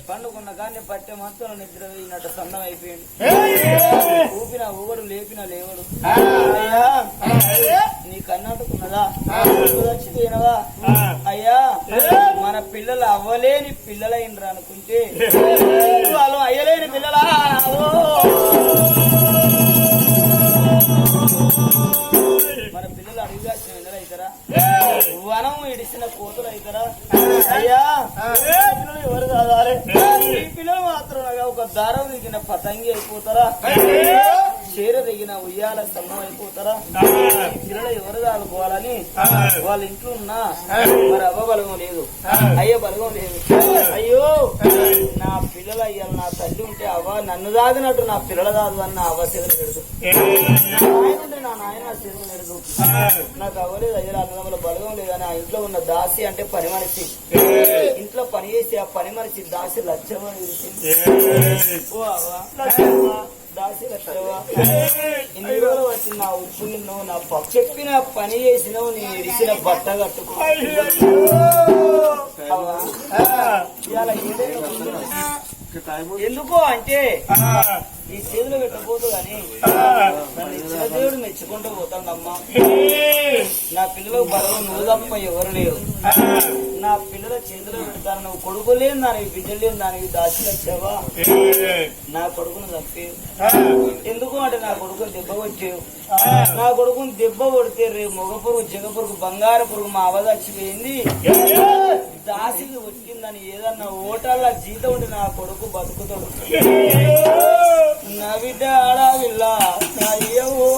పండుకున్న కానీ పట్టె మొత్తం నిద్ర వేయినట్టు సన్నం అయిపోయింది. ఊపిన ఊగడు లేపిన లేవడు. అయ్యా నీ కన్నట్టుకున్నదా వచ్చిపోయినవా? అయ్యా మన పిల్లలు అవ్వలేని పిల్లలైనరా అనుకుంటే వాళ్ళు అయ్యలేని పిల్లలా? మన పిల్లలు అడుగుగాసిన పిల్లలు అవుతారా? వనం ఇడిసిన కోతులు అవుతారా? అయ్యా పిల్లలు ఎవరు కావాలి? ఈ పిల్లలు మాత్రం ఒక దారం దిగిన పతంగి అయిపోతారా? చీర దిగిన ఉయ్యాల స్తంభం అయిపోతారా? ఈ పిల్లలు ఎవరు కాదుకోవాలని వాళ్ళ ఇంట్లో ఉన్నా మరి అవ్వ బలగం లేదు, అయ్య బలగం లేదు. అయ్యో నా పిల్లలు అయ్యాలి, నా తల్లి ఉంటే అవ్వ నన్ను దాగినట్టు నా పిల్లలు కాదు అన్న అవ్వ చెదులు పెడదు, నాయన ఉంటే నా నాయన చెదులు పెడదు. నాకు అవ్వలేదు అయ్యాలి అన్నదమ్ముల బలగం లేదని ఆ ఇంట్లో ఉన్న దాసి అంటే పని మనిషి, ఇంట్లో పని చేసి ఆ పని మనిషి దాసి లక్ష్యమా ఓ అవ్వ దాసి లక్ష్యవా ఇన్ని రోజులు వచ్చి నా ఉప్పు నిన్ను నా చెప్పిన పని చేసినావు, నీ ఇడిసిన బట్ట కట్టుకో. ఎందుకో అంటే ఈ చేతులు పెట్టబోతు గాని నన్ను ఇచ్చిన దేవుడు మెచ్చుకుంటూ పోతాడమ్మా. నా పిల్లలకు బలం నువ్వు తప్ప ఎవరు లేరు. నా పిల్లల చేతులు పెడతాను, నువ్వు కొడుకు లేని దానికి బిడ్డ లేని దానికి దాచిలు వచ్చావా? నా కొడుకును చంపేవు. ఎందుకు అంటే నా కొడుకుని దెబ్బ కొట్టేవు. నా కొడుకుని దెబ్బ కొడితే రేపు మొగ పురుగు జగ పురుగు బంగారు పురుగు మా అవ్వ చచ్చిపోయింది, దాసికి వచ్చిందని ఏదన్నా ఓటాల జీతం ఉంటే నా కొడుకు బతుకుతాడు. నా బిడ్డ ఆడవిల్ల అయ్యవో